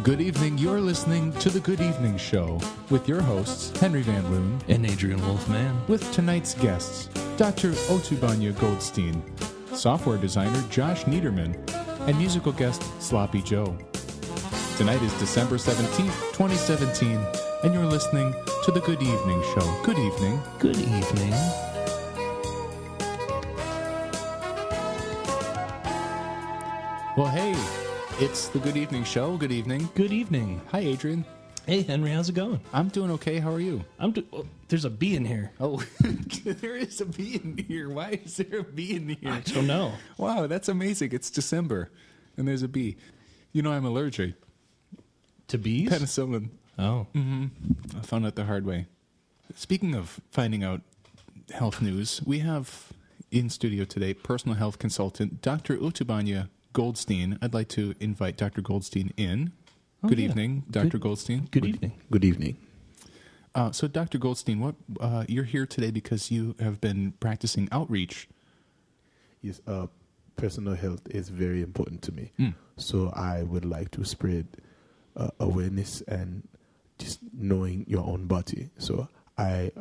Good evening. You're listening to The Good Evening Show with your hosts, Henry Van Loon and Adrian Wolfman, with tonight's guests, Dr. Otubanya Goldstein, software designer Josh Niederman, and musical guest Sloppy Joe. Tonight is December 17th, 2017, and you're listening to The Good Evening Show. Good evening. Good evening. Well, hey, it's The Good Evening Show. Good evening. Good evening. Hi, Adrian. Hey, Henry, how's it going? I'm doing okay. How are you? There's a bee in here. Oh, there is a bee in here. Why is there a bee in here? I don't know. Wow, that's amazing. It's December, and there's a bee. You know I'm allergic. To bees? Penicillin. Oh. Mm-hmm. I found out the hard way. Speaking of finding out health news, we have in studio today personal health consultant Dr. Otubanya Goldstein. I'd like to invite Dr. Goldstein in. Good evening, Dr. Goldstein. Good evening. Good evening. So, Dr. Goldstein, you're here today because you have been practicing outreach. Yes, personal health is very important to me. So I would like to spread awareness and just knowing your own body. So I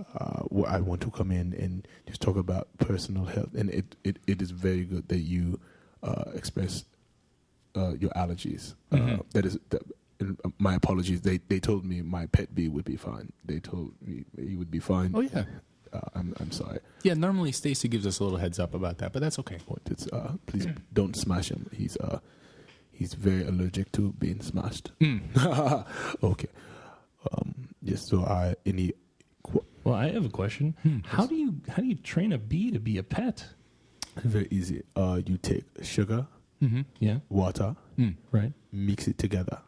want to come in and just talk about personal health. And it is very good that you express your allergies. My apologies. They told me my pet bee would be fine. They told me he would be fine. Oh, yeah. I'm sorry. Yeah, normally Stacy gives us a little heads up about that, but that's okay. Please don't smash him. He's very allergic to being smashed. Okay. Yes. So Well, I have a question. How do you train a bee to be a pet? Very easy. You take sugar, Yeah. water, Right. mix it together,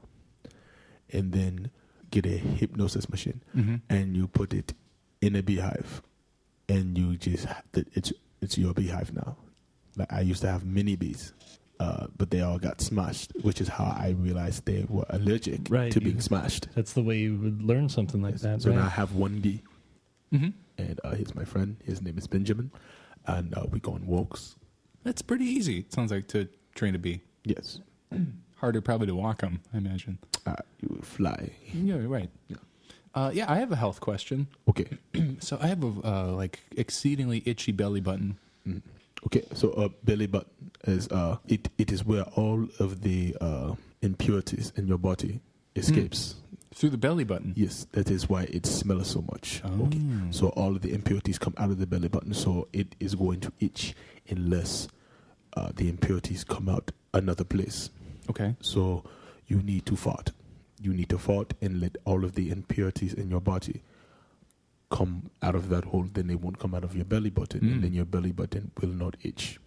and then get a hypnosis machine, and you put it in a beehive, and you just it's your beehive now. Like I used to have mini bees, but they all got smashed, which is how I realized they were allergic to being smashed. That's the way you would learn something like that. So right? now I have one bee, and here's my friend. His name is Benjamin, and we go on walks. That's pretty easy, it sounds like, to train a bee. Yes. Harder probably to walk them, I imagine. You will fly. Yeah, right. Yeah, I have a health question. Okay. So I have a exceedingly itchy belly button. Okay, so belly button is it is where all of the impurities in your body escapes. Through the belly button? Yes, that is why it smells so much. Okay, so all of the impurities come out of the belly button, so it is going to itch unless the impurities come out another place. Okay. So you need to fart. You need to fart and let all of the impurities in your body come out of that hole. Then they won't come out of your belly button, and then your belly button will not itch.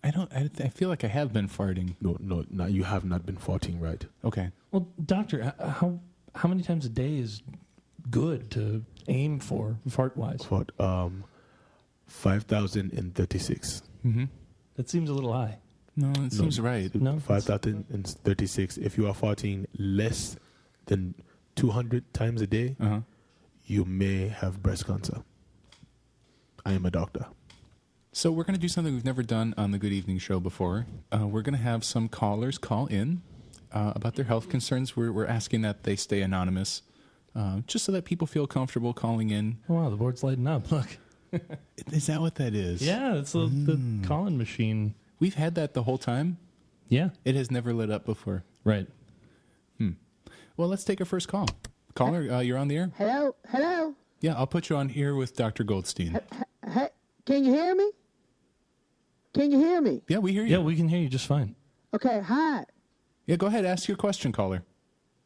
I feel like I have been farting. No, you have not been farting, right? Okay. Well, doctor, how many times a day is good to aim for fart-wise? Fart, 5,036. That seems a little high. No, it seems right. No, 5,036. If you are farting less than 200 times a day, you may have breast cancer. I am a doctor. So we're going to do something we've never done on the Good Evening Show before. We're going to have some callers call in about their health concerns. We're asking that they stay anonymous, just so that people feel comfortable calling in. Oh, wow, the board's lighting up. Look. Is that what that is? Yeah, it's the call-in machine. We've had that the whole time. Yeah. It has never lit up before. Right. Well, let's take our first call. Caller, you're on the air? Hello? Yeah, I'll put you on here with Dr. Goldstein. Can you hear me? Can you hear me? Yeah, we hear you. Yeah, we can hear you just fine. Okay, hi. Yeah, go ahead. Ask your question, caller.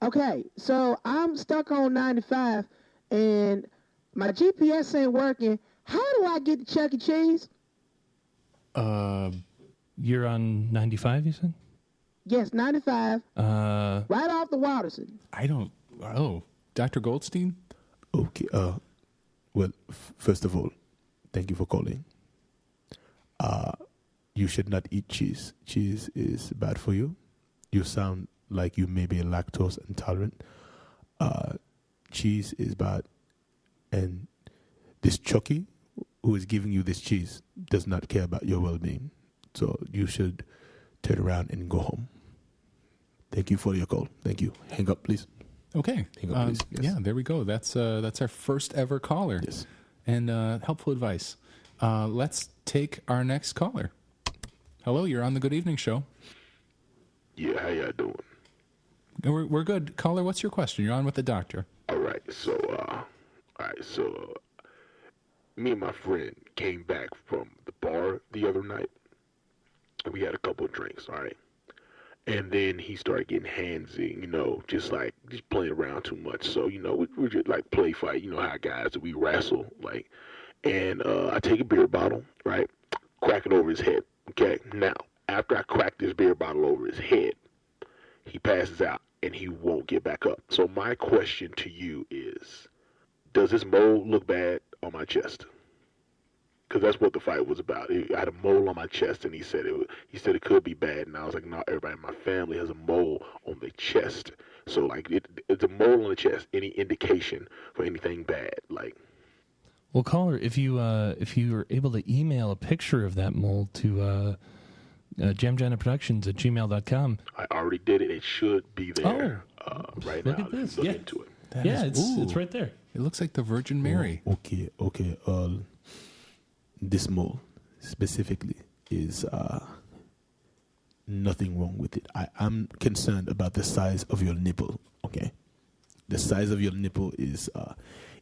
Okay, so I'm stuck on 95, and my GPS ain't working. How do I get to Chuck E. Cheese? You're on 95, you said? Yes, 95. Right off the Watterson. Dr. Goldstein? Okay. Well, first of all, thank you for calling. You should not eat cheese. Cheese is bad for you. You sound like you may be lactose intolerant. Cheese is bad. And this Chucky who is giving you this cheese does not care about your well-being. So you should turn around and go home. Thank you for your call. Thank you. Hang up, please. Okay. Hang up, please. Yes. Yeah, there we go. That's our first ever caller. Yes. And helpful advice. Let's take our next caller. Hello, you're on the Good Evening Show. Yeah, how y'all doing? We're good. Caller, what's your question? You're on with the doctor. All right, so me and my friend came back from the bar the other night, and we had a couple of drinks, all right? And then he started getting handsy, just playing around too much. So, we just like play fight, how guys, we wrestle, and I take a beer bottle, right? Crack it over his head, okay? Now, after I crack this beer bottle over his head, he passes out and he won't get back up. So my question to you is, does this mole look bad on my chest? Because that's what the fight was about. I had a mole on my chest, and he said it could be bad, and I was like, no, everybody in my family has a mole on their chest. So it's a mole on the chest. Any indication for anything bad? Well, caller, if you were able to email a picture of that mole to Jamginaproductions at gmail.com. I already did it. It should be there right now. Look at this. Look Yeah. into it. It's right there. It looks like the Virgin Mary. Okay. This mole specifically is nothing wrong with it. I'm concerned about the size of your nipple. Okay, the size of your nipple is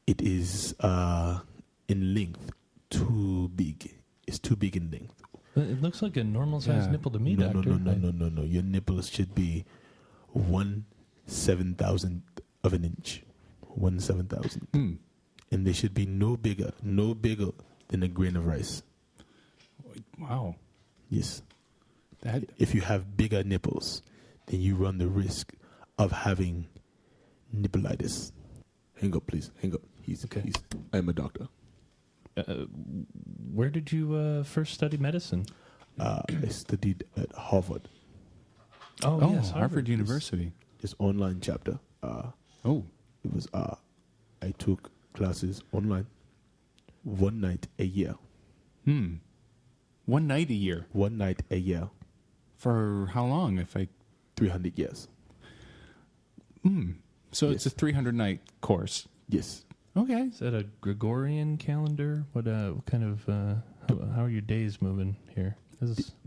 it is in length too big. It's too big in length. It looks like a normal sized nipple to me, doctor. No. Your nipples should be 1/7,000th of an inch. 1/7,000th. And they should be no bigger than a grain of rice. Wow. Yes. That If you have bigger nipples, then you run the risk of having nippleitis. Hang up, please. Hang up. I'm a doctor. Where did you first study medicine? I studied at Harvard. Oh, yes, Harvard University. This online chapter. It was I took classes online 1 night a year. 1 night a year. 1 night a year. For how long? 300 years. So it's a 300 night course. Yes. Okay. Is that a Gregorian calendar? What kind of how are your days moving here?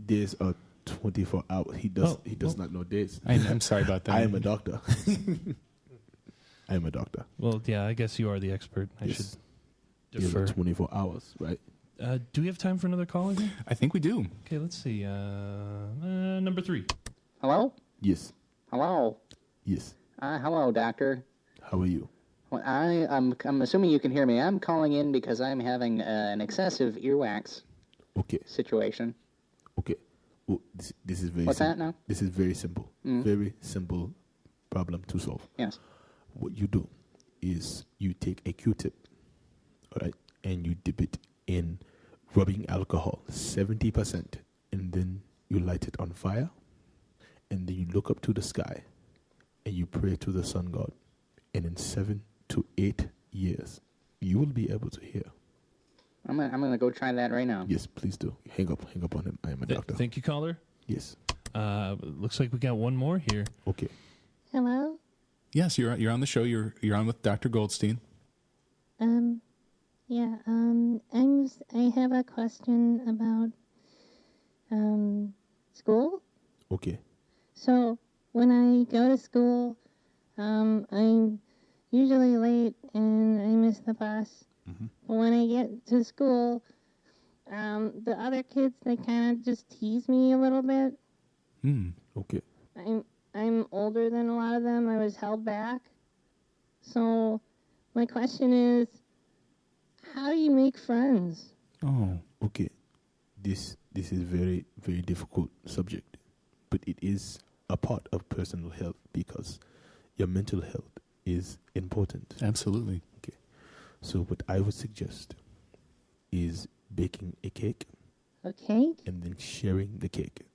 Days are 24 hours. He does not know days. I'm sorry about that. I am a doctor. I am a doctor. Well, yeah, I guess you are the expert. I should defer. 24 hours, right? Do we have time for another caller here? I think we do. Okay, let's see. Number 3. Hello? Yes. Hello? Yes. Hello, doctor. How are you? Well, I'm assuming you can hear me. I'm calling in because I'm having an excessive earwax Okay. situation. Okay. Oh, this is very What's simple. that now? This is very simple. Very simple problem to solve. Yes. What you do is you take a Q-tip, all right, and you dip it in rubbing alcohol, 70%, and then you light it on fire, and then you look up to the sky, and you pray to the sun god, and in 7 to 8 years, you will be able to hear. I'm gonna go try that right now. Yes, please do. Hang up on him. I am a doctor. Thank you, caller. Yes. Looks like we got one more here. Okay. Hello? Yes, you're on the show. You're on with Dr. Goldstein. Yeah, I have a question about, school. Okay. So, when I go to school, I'm usually late and I miss the bus. But when I get to school, the other kids, they kind of just tease me a little bit. Okay. I'm older than a lot of them. I was held back. So, my question is, how do you make friends? Oh. Okay. This is very, very difficult subject, but it is a part of personal health because your mental health is important. Absolutely. Okay. So what I would suggest is baking a cake. A cake? And then sharing the cake.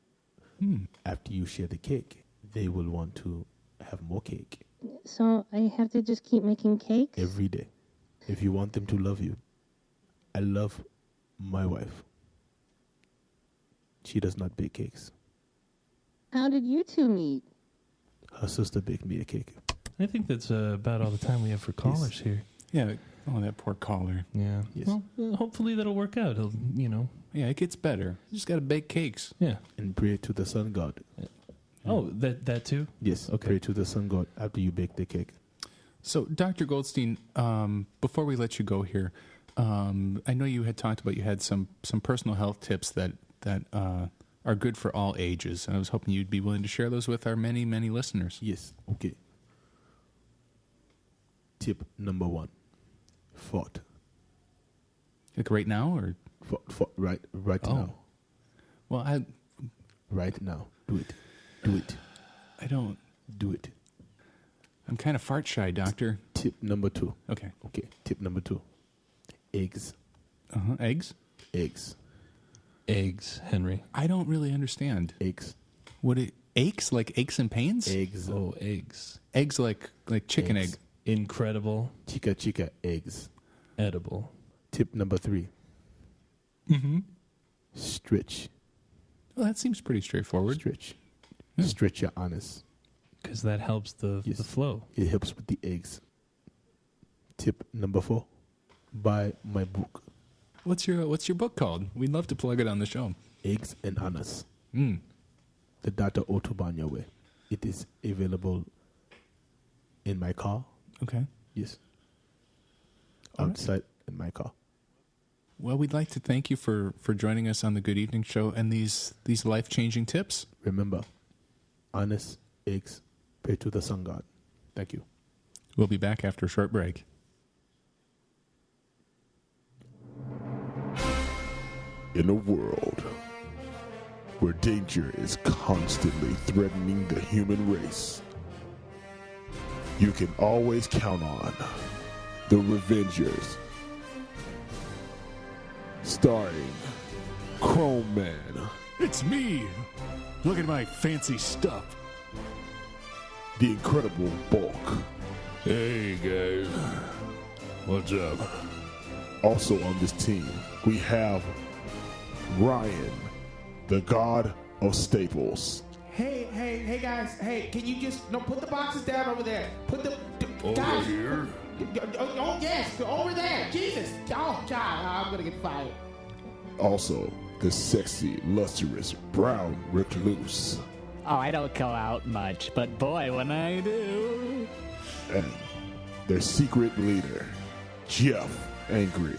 After you share the cake, they will want to have more cake. So I have to just keep making cakes? Every day. If you want them to love you. I love my wife. She does not bake cakes. How did you two meet? Her sister baked me a cake. I think that's about all the time we have for callers here. Yeah. Oh, that poor caller. Yeah. Yes. Well, hopefully that'll work out. He'll, Yeah, it gets better. You just got to bake cakes. Yeah. And pray to the sun god. Oh, that too? Yes. Okay. Pray to the sun god after you bake the cake. So, Dr. Goldstein, before we let you go here, I know you had talked about you had some personal health tips that are good for all ages, and I was hoping you'd be willing to share those with our many, many listeners. Yes. Okay. Tip number 1. Fart. Like right now, or Fart. Right now. Well, Right now. Do it. I don't. Do it. I'm kind of fart shy, doctor. Tip number 2. Okay. Tip number 2. Eggs. Eggs. Eggs, Henry. I don't really understand. Eggs. Aches like aches and pains? Eggs. Oh, eggs. Eggs like chicken Eggs. egg. Incredible. Chica eggs. Edible. Tip number 3. Stretch. Well, that seems pretty straightforward. Stretch. Yeah. Stretch your anus. Because that helps the Yes. flow. It helps with the eggs. Tip number 4. Buy my book, What's your book called? We'd love to plug it on the show. Eggs and Anus, Mm. the Dr. Otubanya way. It is available in my car. Okay. Yes. All right. Outside in my car. Well, we'd like to thank you for joining us on the Good Evening Show and these life-changing tips. Remember, anus, eggs, pray to the sun god. Thank you. We'll be back after a short break. In a world where danger is constantly threatening the human race, you can always count on the Revengers. Starring Chrome Man, It's me. Look at my fancy stuff. the Incredible Bulk. Hey guys, what's up? Also on this team, we have Ryan, the God of Staples. Hey guys. Hey, can you just put the boxes down over there? Put the guys. here? Oh yes, over there. Jesus. Oh God, I'm gonna get fired. Also, the sexy, lustrous Brown Recluse. Oh, I don't go out much, but boy, when I do. And their secret leader, Jeff Angry.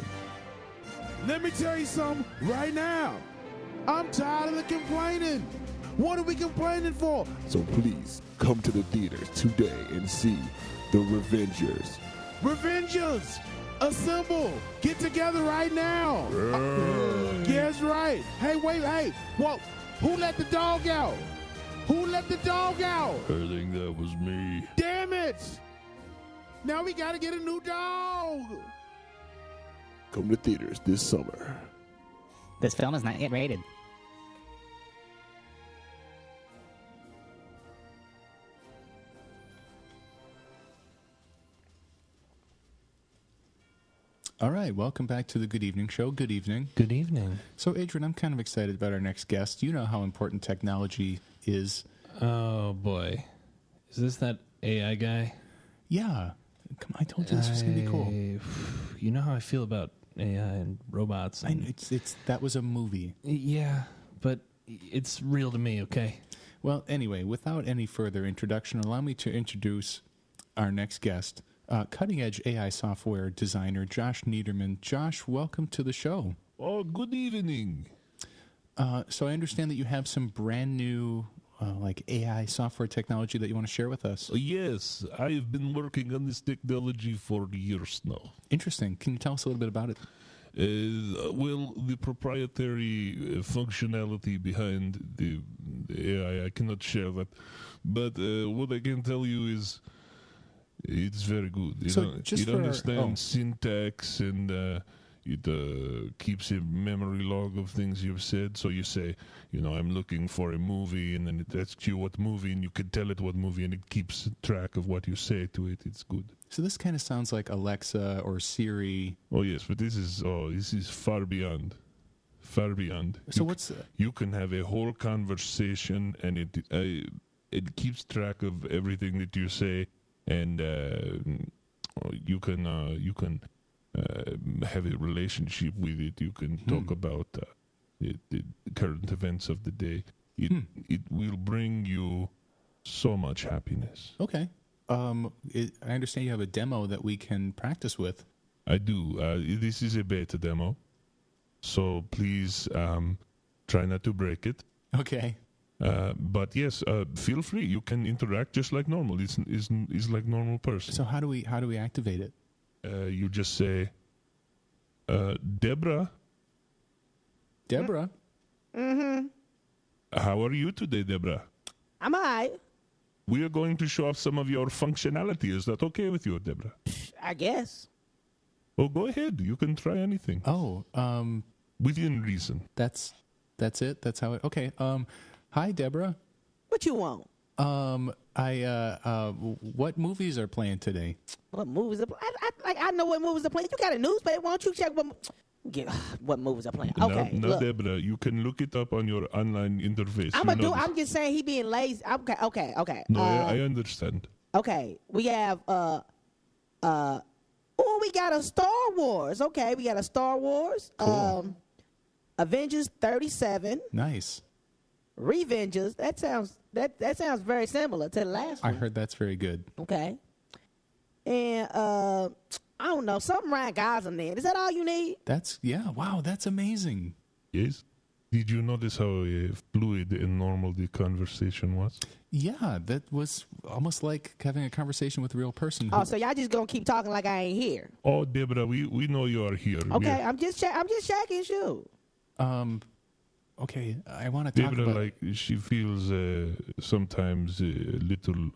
Let me tell you something right now. I'm tired of the complaining. What are we complaining for? So please come to the theaters today and see the Revengers. Revengers, assemble. Get together right now. Yes, right. Hey, wait, hey. Whoa. Who let the dog out? Who let the dog out? I think that was me. Damn it. Now we got to get a new dog. Come to theaters this summer. This film is not yet rated. All right, welcome back to the Good Evening Show. Good evening. Good evening. So, Adrian, I'm kind of excited about our next guest. You know how important technology is. Oh, boy. Is this that AI guy? Yeah. Come on, I told you this was going to be cool. You know how I feel about AI and robots. I, it's that was a movie. Yeah, but it's real to me, okay? Well, anyway, without any further introduction, allow me to introduce our next guest, cutting-edge AI software designer Josh Niederman. Josh, welcome to the show. Oh, good evening. So I understand that you have some brand new like AI software technology that you want to share with us. Yes, I have been working on this technology for years now. Interesting. Can you tell us a little bit about it? Well, the proprietary functionality behind the AI, I cannot share that. But what I can tell you is it's very good. It understands syntax and it keeps a memory log of things you've said. So you say, I'm looking for a movie, and then it asks you what movie, and you can tell it what movie, and it keeps track of what you say to it. It's good. So this kind of sounds like Alexa or Siri. Oh yes, but this is far beyond. Far beyond. So you can have a whole conversation, and it keeps track of everything that you say, and you can have a relationship with it. You can talk about the current events of the day. It will bring you so much happiness. Okay. I understand you have a demo that we can practice with. I do. This is a beta demo, so please try not to break it. Okay. But yes, feel free. You can interact just like normal. It's like normal person. So how do we activate it? You just say, Debrah. Debrah. Mm-hmm. How are you today, Debrah? I'm all right. We are going to show off some of your functionality. Is that okay with you, Debrah? I guess. Oh, go ahead. You can try anything. Oh, within reason. That's it. That's how it. Okay. Hi, Debrah. What you want? What movies are playing today? What movies are I know what movies are playing. You got a newspaper? Why don't you check what movies are playing? Okay. Now, Debrah, you can look it up on your online interface. I'm just saying he being lazy. Okay. No, I understand. Okay. We have we got a Star Wars. Okay, we got a Star Wars. Cool. Avengers 37. Nice. Revengers. That sounds very similar to the last one. I heard that's very good. Okay. And I don't know, something Ryan Gosling there. Is that all you need? Wow, that's amazing. Yes. Did you notice how fluid and normal the conversation was? Yeah, that was almost like having a conversation with a real person. Oh, so y'all just gonna keep talking like I ain't here? Oh, Debrah, we know you are here. Okay, I'm just checking. Shoot. Okay, I want to talk Debrah, about. she feels sometimes a little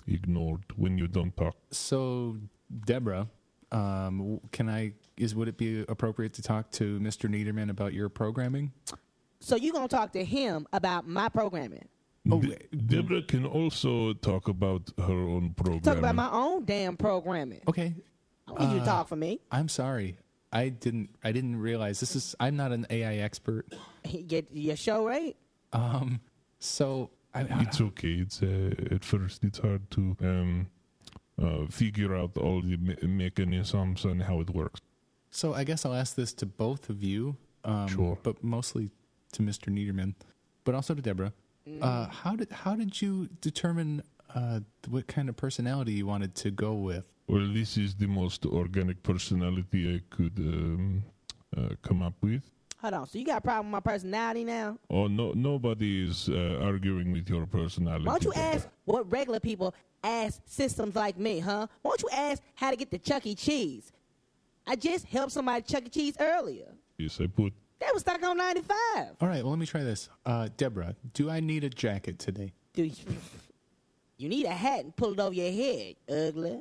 ignored when you don't talk. So, Debrah, would it be appropriate to talk to Mr. Niederman about your programming? So you gonna talk to him about my programming? Oh, Debrah can also talk about her own programming. Talk about my own damn programming. Okay. I don't need you to talk for me. I'm sorry. I didn't realize I'm not an AI expert. Get your show right. So it's okay. It's at first it's hard to figure out all the mechanisms and how it works. So I guess I'll ask this to both of you. Sure. But mostly to Mr. Niederman, but also to Debrah. How did you determine what kind of personality you wanted to go with? Well, this is the most organic personality I could come up with. Hold on. So you got a problem with my personality now? Oh, no, nobody is arguing with your personality. Why don't you ask what regular people ask systems like me, huh? Why don't you ask how to get to Chuck E. Cheese? I just helped somebody Chuck E. Cheese earlier. Yes, I put. That was stuck on 95. All right, well, let me try this. Debrah, do I need a jacket today? Dude, you need a hat and pull it over your head, ugly.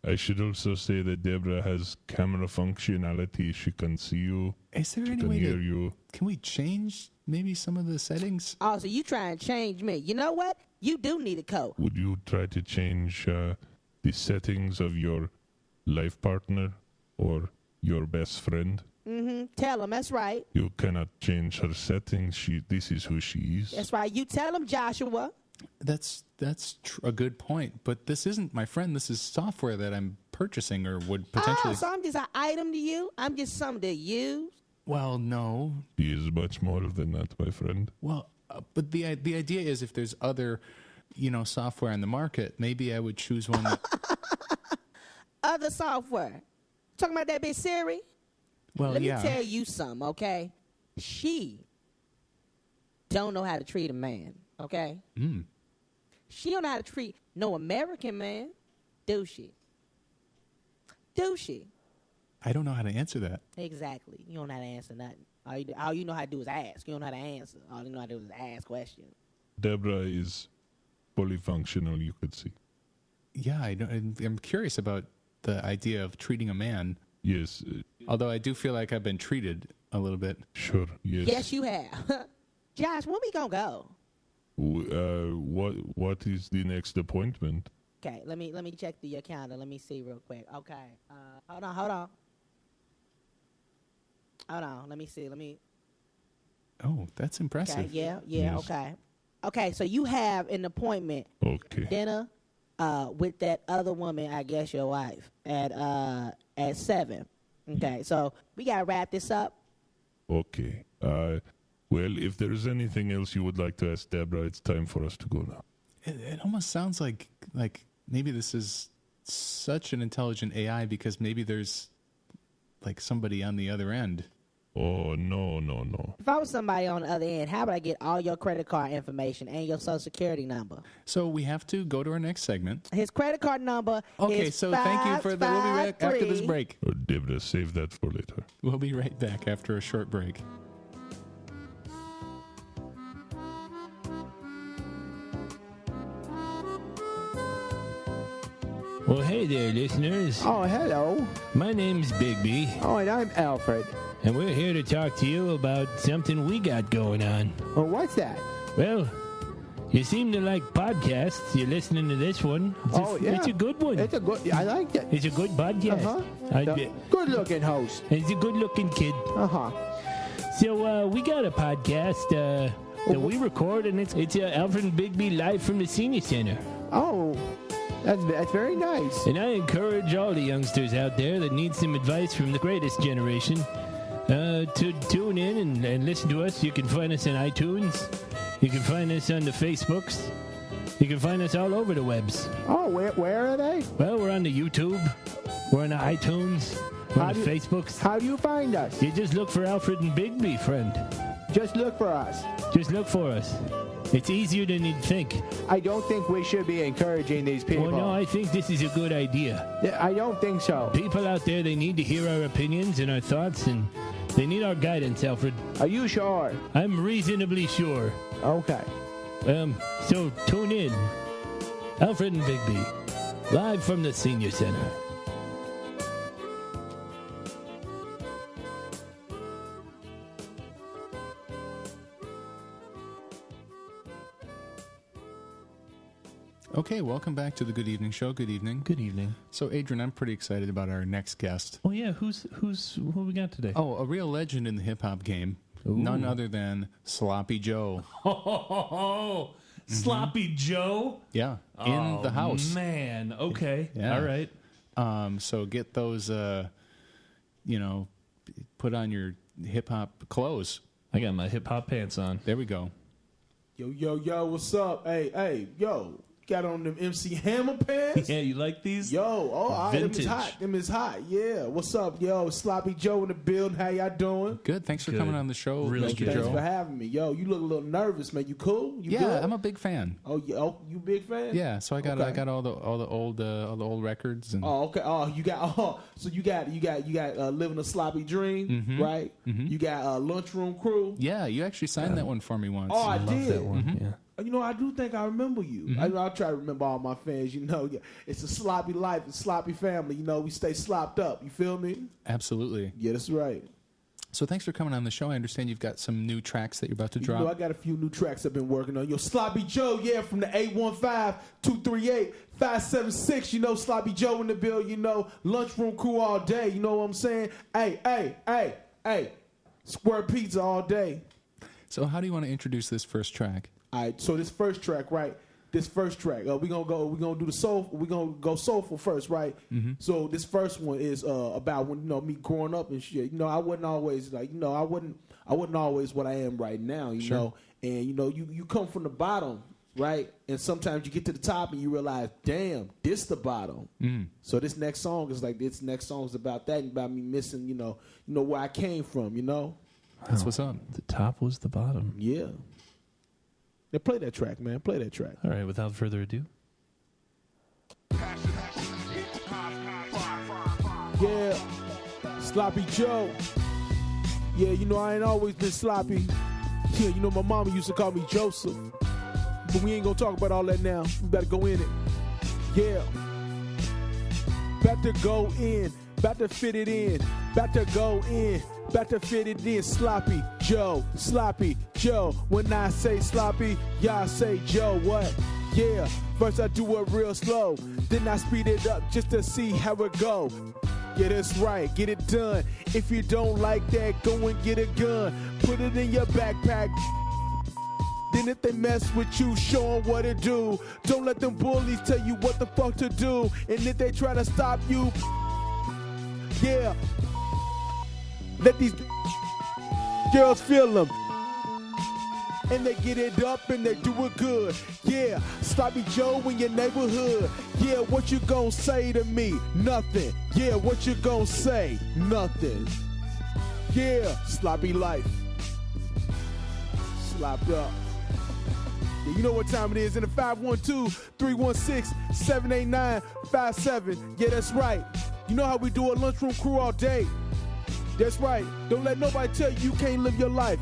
I should also say that Debrah has camera functionality. She can see you. Is there any way hear you. Can we change maybe some of the settings? Oh, so you try and change me. You know what? You do need a coat. Would you try to change the settings of your life partner or your best friend? Mm-hmm. Tell him, that's right. You cannot change her settings. This is who she is. That's right. You tell him, Joshua. That's a good point. But this isn't my friend. This is software that I'm purchasing or would potentially. Oh, so I'm just an item to you? I'm just something to use? Well, no. She is much more than that, my friend. Well, but the idea is if there's other, software in the market, maybe I would choose one. Other software. Talking about that bitch Siri? Well, Let me tell you something, okay? She don't know how to treat a man, okay? She don't know how to treat no American man, do she? Do she? I don't know how to answer that. Exactly. You don't know how to answer nothing. All you know how to do is ask. You don't know how to answer. All you know how to do is ask questions. Debrah is fully functional, you could see. Yeah, I'm curious about the idea of treating a man. Yes. Although I do feel like I've been treated a little bit. Sure, yes. Yes, you have. Josh, when we gonna go? What is the next appointment? Okay, let me check the calendar. Let me see real quick. Okay, hold on. Let me see. Oh, that's impressive. Okay, yeah, Yes. okay. Okay, so you have an appointment. Okay. Dinner with that other woman, I guess your wife, at 7. Okay, so we got to wrap this up. Okay. Well, if there's anything else you would like to ask Debrah, it's time for us to go now. It almost sounds like maybe this is such an intelligent AI because maybe there's like somebody on the other end. Oh, no. If I was somebody on the other end, how would I get all your credit card information and your social security number? So we have to go to our next segment. His credit card number Okay, is so thank you for that. We'll be right after this break. Debrah, save that for later. We'll be right back after a short break. Well, hey there, listeners. Oh, hello. My name's Bigby. Oh, and I'm Alfred. And we're here to talk to you about something we got going on. Well, what's that? Well, you seem to like podcasts. You're listening to this one. It's a good one. It's a good. I liked it. It's a good podcast. Good-looking host. He's a good-looking kid. So we got a podcast that we record, and it's Alfred and Bigby live from the Senior Center. Oh, that's very nice. And I encourage all the youngsters out there that need some advice from the greatest generation to tune in and listen to us. You can find us on iTunes. You can find us on the Facebooks. You can find us all over the webs. Oh, where are they? Well, we're on the YouTube. We're on the iTunes. We're on the Facebooks. How do you find us? You just look for Alfred and Bigby, friend. Just look for us. Just look for us. It's easier than you'd think. I don't think we should be encouraging these people. Well, no, I think this is a good idea. I don't think so. People out there, they need to hear our opinions and our thoughts, and they need our guidance, Alfred. Are you sure? I'm reasonably sure. Okay. So tune in. Alfred and Bigby, live from the Senior Center. Okay, welcome back to the Good Evening Show. Good evening. Good evening. So, Adrian, I'm pretty excited about our next guest. Oh yeah, who we got today? Oh, a real legend in the hip hop game. Ooh. None other than Sloppy Joe. Sloppy Joe? Yeah, in the house. Man, okay, yeah. All right. So get those, put on your hip hop clothes. I got my hip hop pants on. There we go. Yo, what's up? Hey, yo. Got on them MC Hammer pants? Yeah, you like these? Yo, vintage. Them is hot. Yeah. What's up, yo? Sloppy Joe in the building. How y'all doing? Good. Thanks for coming on the show. Really Thank good. you, Thanks Joe. for having me. Yo, you look a little nervous, man. You cool? You good? I'm a big fan. Oh, you big fan? Yeah. So I got all the old records. And Oh, okay. Oh, you got Living a Sloppy Dream, right? Mm-hmm. You got Lunchroom Crew. Yeah, you actually signed that one for me once. Oh, I love did. that one. Yeah. You know, I do think I remember you. I'll try to remember all my fans. You know, it's a sloppy life, it's a sloppy family. You know, we stay slopped up. You feel me? Absolutely. Yeah, that's right. So thanks for coming on the show. I understand you've got some new tracks that you're about to drop. You know, I got a few new tracks I've been working on. Yo, Sloppy Joe, yeah, from the 815-238-576. You know, Sloppy Joe in the bill. You know, Lunchroom Crew all day. You know what I'm saying? Hey. Square pizza all day. So how do you want to introduce this first track? All right, so this first track, right? We're gonna do the soul. We're gonna go soulful first, right? Mm-hmm. So this first one is about when me growing up and shit. You know, I wasn't always I wasn't always what I am right now. You know, and you come from the bottom, right? And sometimes you get to the top and you realize, damn, this the bottom. Mm. So this next song is about that, and about me missing, where I came from. You know, that's what's up. The top was the bottom. Yeah. Now play that track, man. Play that track. All right, without further ado. Yeah, Sloppy Joe. Yeah, I ain't always been sloppy. Yeah, my mama used to call me Joseph. But we ain't gonna talk about all that now. We better go in it. Yeah. About to go in. About to fit it in. About to go in. About to fit it in. Sloppy Joe. When I say sloppy, y'all say Joe. What? Yeah. First I do it real slow. Then I speed it up just to see how it go. Yeah, that's right. Get it done. If you don't like that, go and get a gun. Put it in your backpack. Then if they mess with you, show 'em what to do. Don't let them bullies tell you what the fuck to do. And if they try to stop you, yeah, let these girls feel them. And they get it up and they do it good. Yeah, Sloppy Joe in your neighborhood. Yeah, what you gonna say to me? Nothing. Yeah, what you gonna say? Nothing. Yeah, sloppy life. Slopped up. Yeah, you know what time it is in the 512-316-789-57. Yeah, that's right. You know how we do a lunchroom crew all day. That's right. Don't let nobody tell you you can't live your life.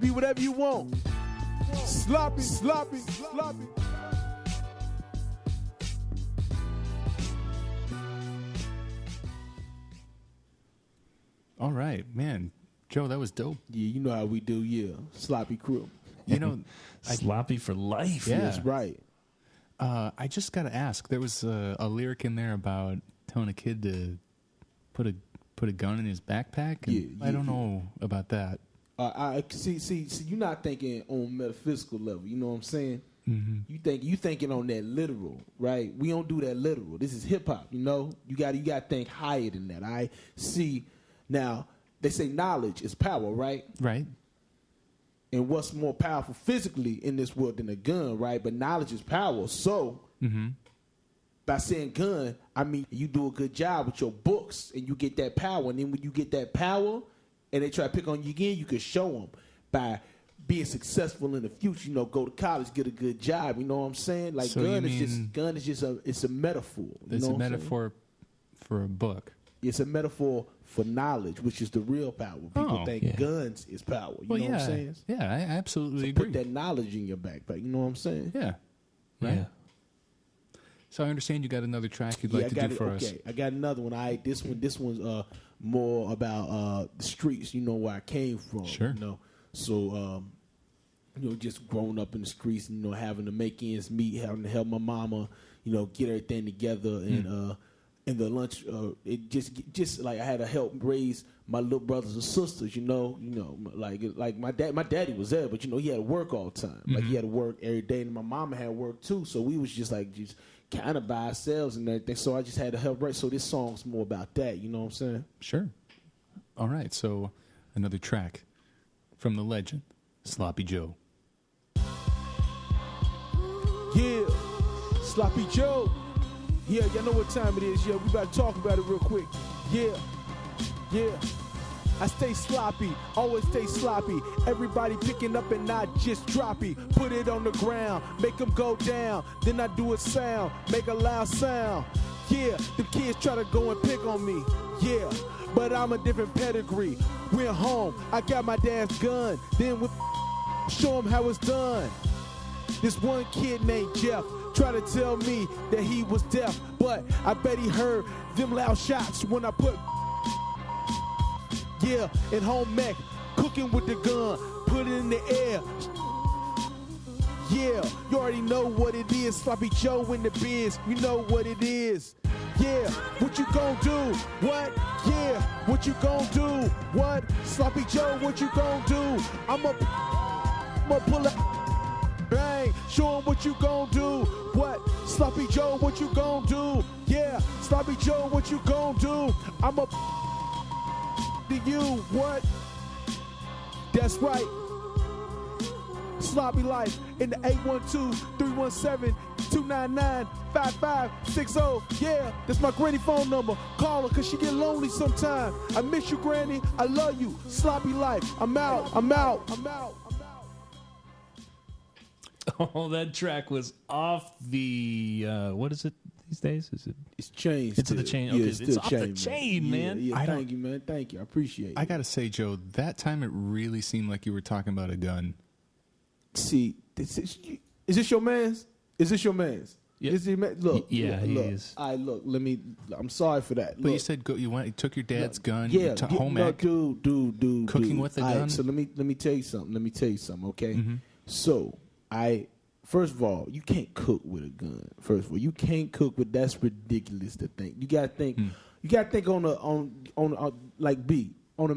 Be whatever you want. Sloppy, sloppy, sloppy. All right, man. Joe, that was dope. Yeah, you know how we do, yeah. Sloppy crew. You know, Sloppy for life. Yeah. That's right. I just got to ask, there was a lyric in there about telling a kid to put a gun in his backpack. And I don't know about that. I see. You're not thinking on metaphysical level. You know what I'm saying? Mm-hmm. You thinking on that literal, right? We don't do that literal. This is hip hop. You know, you got to think higher than that. I see. Now they say knowledge is power, right? Right. And what's more powerful physically in this world than a gun, right? But knowledge is power. So by saying gun, I mean you do a good job with your books and you get that power. And then when you get that power, and they try to pick on you again, you can show them by being successful in the future. You know, go to college, get a good job. You know what I'm saying? Like, so gun is just a metaphor. It's a metaphor for a book. It's a metaphor for knowledge, which is the real power. People think guns is power. You know what I'm saying? Yeah, I absolutely agree. Put that knowledge in your backpack. You know what I'm saying? Yeah. Right. Yeah. So I understand you got another track you'd like to do for us. Okay, I got another one. This one's more about the streets. You know where I came from. Sure. You know, so you know, just growing up in the streets. You know, having to make ends meet, having to help my mama. You know, get everything together, and in the lunch, it just like I had to help raise my little brothers and sisters. You know, like my daddy was there, but you know he had to work all the time. Like he had to work every day, and my mama had work too. So we was just kind of by ourselves and everything. So I just had to help write. So this song's more about that. You know what I'm saying? Sure. All right. So another track from the legend, Sloppy Joe. Yeah, Sloppy Joe. Yeah, y'all know what time it is. Yeah, we about to talk about it real quick. Yeah. I stay sloppy, always stay sloppy. Everybody picking up and not just droppy. Put it on the ground, make them go down. Then I do a sound, make a loud sound. Yeah, the kids try to go and pick on me. Yeah, but I'm a different pedigree. Went home, I got my dad's gun. Then with show him how it's done. This one kid named Jeff tried to tell me that he was deaf, but I bet he heard them loud shots when I put in home ec, cooking with the gun, put it in the air. Yeah, you already know what it is. Sloppy Joe in the biz, you know what it is. Yeah, what you gon' do? What? Yeah, what you gon' do? What? Sloppy Joe, what you gon' do? I'ma pull up, bang, show him what you gon' do. What? Sloppy Joe, what you gon' do? Yeah, Sloppy Joe, what you gon' do? I'ma to you, what? That's right. Sloppy Life in the 812-317-299-5560. Yeah, that's my granny phone number. Call her cause she get lonely sometime. I miss you, granny. I love you. Sloppy Life. I'm out. Oh, that track was off the what is it these days? It's changed. It's the chain. Okay, it's off the chain, man. Yeah, thank you, man. Thank you. I appreciate it. I gotta say, Joe, that time it really seemed like you were talking about a gun. See, is this your man's? Is this your man's? Yeah. Is he look, yeah, look, he look. is. I'm sorry for that. But you said you took your dad's gun. Yeah, home ec. Dude. Cooking with the gun. So let me tell you something. Okay. Mm-hmm. So first of all, you can't cook with a gun. First of all, you can't cook with. That's ridiculous to think. You gotta think. You gotta think on a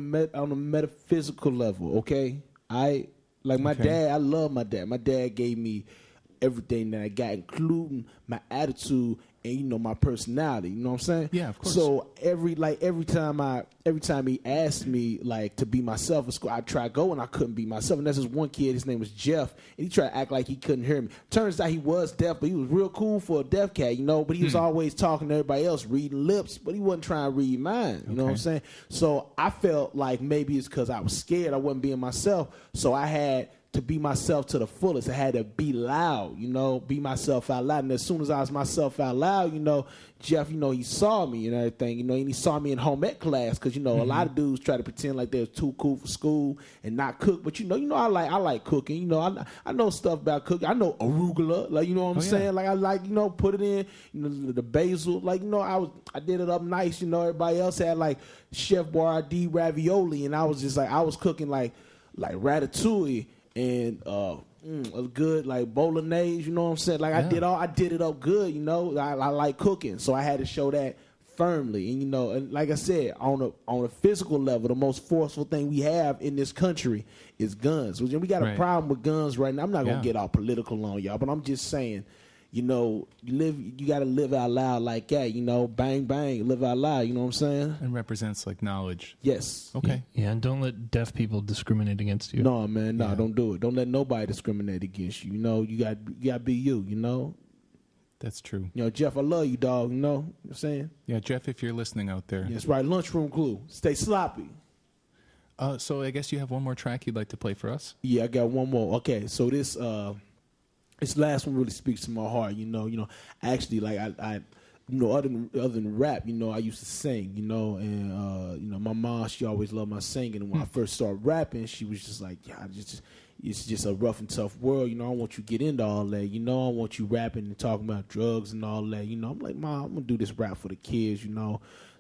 metaphysical level. Okay. Like my Okay. dad, I love my dad. My dad gave me everything that I got, including my attitude and my personality. You know what I'm saying? Yeah, of course. So every time he asked me like to be myself at school, I tried to go and I couldn't be myself. And there's this one kid, his name was Jeff, and he tried to act like he couldn't hear me. Turns out he was deaf, but he was real cool for a deaf cat, but he was always talking to everybody else, reading lips, but he wasn't trying to read mine. You know what I'm saying? So I felt like maybe it's because I was scared I wasn't being myself, so I had to be myself to the fullest. I had to be loud, be myself out loud. And as soon as I was myself out loud, Jeff, he saw me and everything, and he saw me in home ec class because, a lot of dudes try to pretend like they're too cool for school and not cook. But, I like cooking. I know stuff about cooking. I know arugula, like, you know what I'm saying? Like, I like, put it in, the basil. Like, I did it up nice. Everybody else had, like, Chef Boyardee ravioli. And I was just like, I was cooking, like ratatouille. And a good like bolognese, you know what I'm saying? Like I did it up good, I like cooking, so I had to show that firmly. And and like I said, on a physical level, the most forceful thing we have in this country is guns. We got a problem with guns right now. I'm not gonna get all political on y'all, but I'm just saying, you got to live out loud like that, bang, bang, live out loud, you know what I'm saying? And represents like knowledge. Yes. Okay. Yeah, and don't let deaf people discriminate against you. No, man, don't do it. Don't let nobody discriminate against you. You got to be you, That's true. Jeff, I love you, dog, you know what I'm saying? Yeah, Jeff, if you're listening out there. That's right, lunchroom clue. Stay sloppy. So I guess you have one more track you'd like to play for us? Yeah, I got one more. Okay, so this last one really speaks to my heart. Actually, like I other than rap, I used to sing, and my mom, she always loved my singing. And when I first started rapping, she was just like, yeah, it's just a rough and tough world. I don't want you to get into all that. I want you rapping and talking about drugs and all that. I'm like, Mom, I'm gonna do this rap for the kids.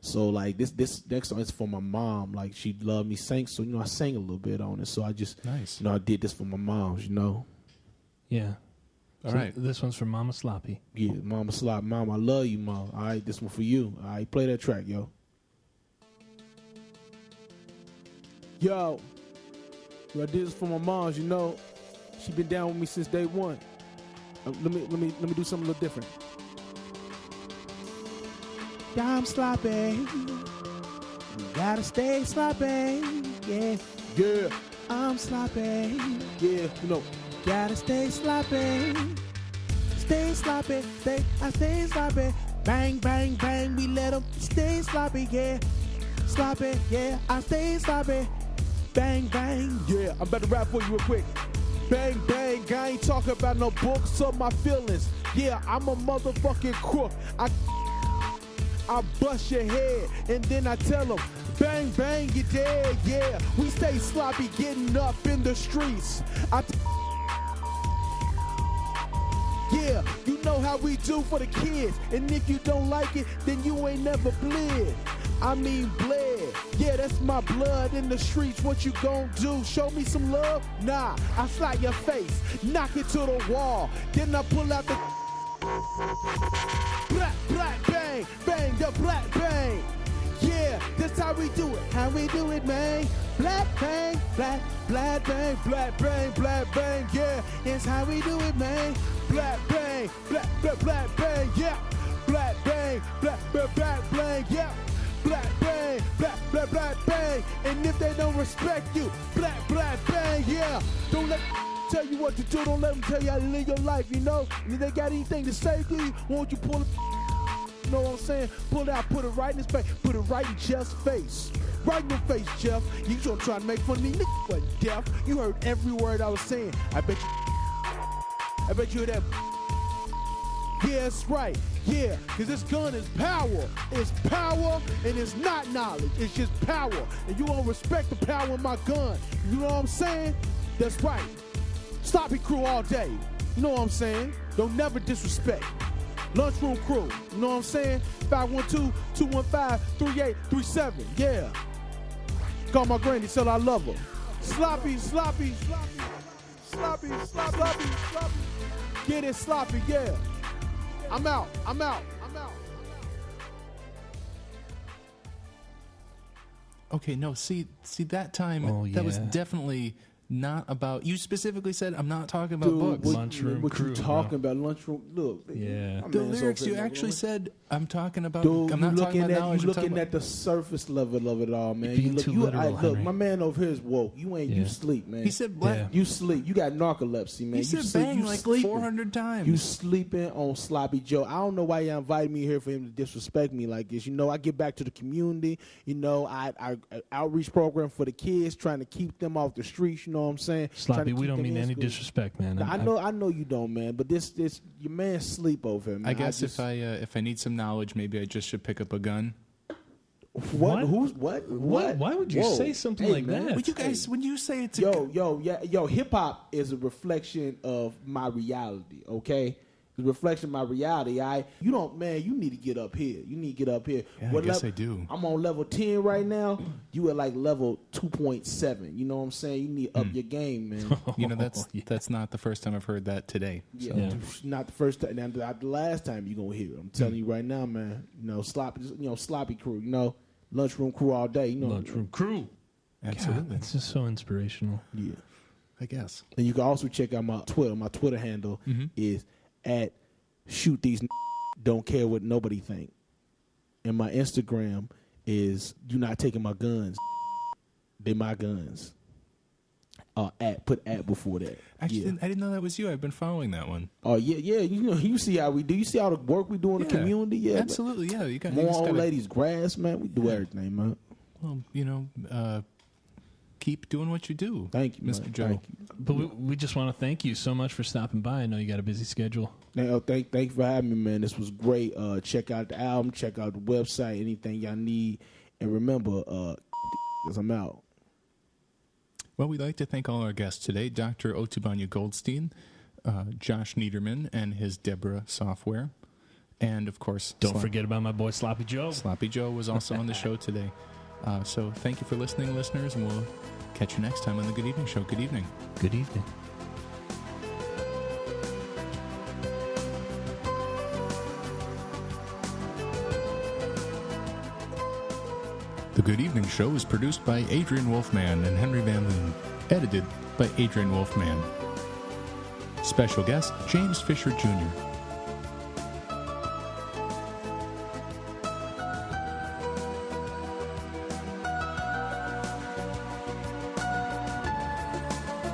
So like this next song is for my mom. Like she loved me sing, so I sang a little bit on it. So I just nice. I did this for my moms. Yeah. All right. This one's for Mama Sloppy. Yeah, Mama Sloppy. Mom, I love you, Mom. All right, this one for you. All right, play that track, yo. Yo, I did this for my moms, She been down with me since day one. Let me do something a little different. I'm sloppy. You gotta stay sloppy. Yeah. Yeah. I'm sloppy. Yeah, gotta stay sloppy. Stay sloppy. I stay sloppy. Bang, bang, bang. We let them stay sloppy. Yeah. Sloppy. Yeah. I stay sloppy. Bang, bang. Yeah. I'm about to rap for you real quick. Bang, bang. I ain't talking about no books or my feelings. Yeah. I'm a motherfucking crook. I bust your head and then I tell them, bang, bang, you're dead, yeah. We stay sloppy getting up in the streets. Yeah, you know how we do for the kids. And if you don't like it, then you ain't never bled. I mean bled. Yeah, that's my blood in the streets. What you gon' do? Show me some love? Nah, I slap your face, knock it to the wall. Then I pull out the black, black, bang, bang, the black bang. Yeah, that's how we do it. How we do it, man. Black bang, black, black bang, black bang, black bang. Yeah, it's how we do it, man. Black bang, black, black, black bang. Yeah, black bang, black, black, black bang. Yeah, black bang, black, black, black bang. And if they don't respect you, black, black bang. Yeah, don't let tell you what to do. Don't let them tell you how to live your life. And if they got anything to say to you, won't you pull it? You know what I'm saying? Pull it out, put it right in his face. Put it right in Jeff's face. Right in your face, Jeff. You gonna try to make fun of me, nigga, but deaf. You heard every word I was saying. I bet you heard that. Yeah, that's right. Yeah, because this gun is power. It's power and it's not knowledge. It's just power. And you won't respect the power of my gun. You know what I'm saying? That's right. Sloppy crew all day. You know what I'm saying? Don't never disrespect. Lunchroom crew. You know what I'm saying? 512-215-3837. Yeah. Call my granny, tell her I love her. Sloppy, sloppy, sloppy, sloppy, sloppy, sloppy, sloppy. Get it sloppy, yeah. I'm out. Okay, no, see that time, that was definitely not about. You specifically said I'm not talking about books. Lunchroom what crew, you talking about? Lunchroom. Look. Yeah. The lyrics you actually said I'm talking about. Dude, I'm not talking about knowledge. You looking at the surface level of it all, man. Being too literal, look, Henry. my man over here is woke. You sleep, man. He said black. Yeah. You sleep. You got narcolepsy, man. He you said sleep, bang you like sleeping. 400 times. You sleeping on Sloppy Joe. I don't know why you invited me here for him to disrespect me like this. You know, I get back to the community. You know, I outreach program for the kids, trying to keep them off the streets. You know what I'm saying? Sloppy, we don't mean any disrespect, man. I know you don't, man. But this your man sleep over here, man. I guess if I need some knowledge, maybe I just should pick up a gun. What? Who's what? Why would you say something like that? Well, you guys, when you say it's hip hop is a reflection of my reality. Okay, it's a reflection of my reality. You need to get up here. You need to get up here. Yeah, I guess I do. I'm on level 10 right now. You at like level 2.7. You know what I'm saying? You need to up your game, man. You know, that's not the first time I've heard that today. Yeah, not the first time. Not the last time you're gonna hear it. I'm telling you right now, man. You know, sloppy crew. You know, lunchroom crew all day. You know, lunchroom crew. Absolutely, God, that's just so inspirational. Yeah, I guess. And you can also check out my Twitter. My Twitter handle is at shoot these don't care what nobody think. And my Instagram is you not taking my guns. They my guns. Put at before that. Actually, I didn't know that was you. I've been following that one. Oh yeah. You know, you see how we do. You see all the work we do in the community. Yeah, absolutely. Yeah, you got more old ladies grass, man. We do everything, man. Well, you know, keep doing what you do. Thank you, Mr. man. Joe. Thank you. But we just want to thank you so much for stopping by. I know you got a busy schedule. Thank you for having me, man. This was great. Check out the album. Check out the website. Anything y'all need. And remember, I'm out. Well, we'd like to thank all our guests today, Dr. Otubanya Goldstein, Josh Niederman and his Debrah software, and, of course... Don't forget about my boy Sloppy Joe. Sloppy Joe was also on the show today. So thank you for listening, listeners, and we'll catch you next time on the Good Evening Show. Good evening. Good evening. The Good Evening Show is produced by Adrian Wolfman and Henry Van Loon. Edited by Adrian Wolfman. Special guest, James Fisher Jr.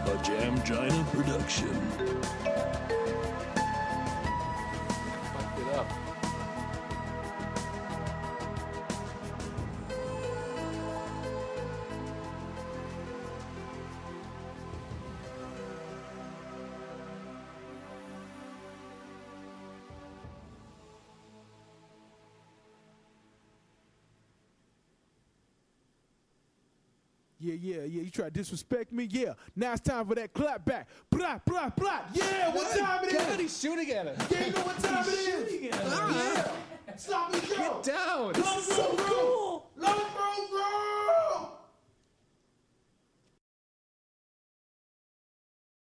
A Jamginaproduction. Fucked it up. Yeah. You try to disrespect me? Yeah. Now it's time for that clap back. Blah, blah, blah. Yeah, what time it is? God, he's shooting at us. Yeah, you know what time it is? Shooting at us. Yeah. Sloppy Joe. Get down. Come on.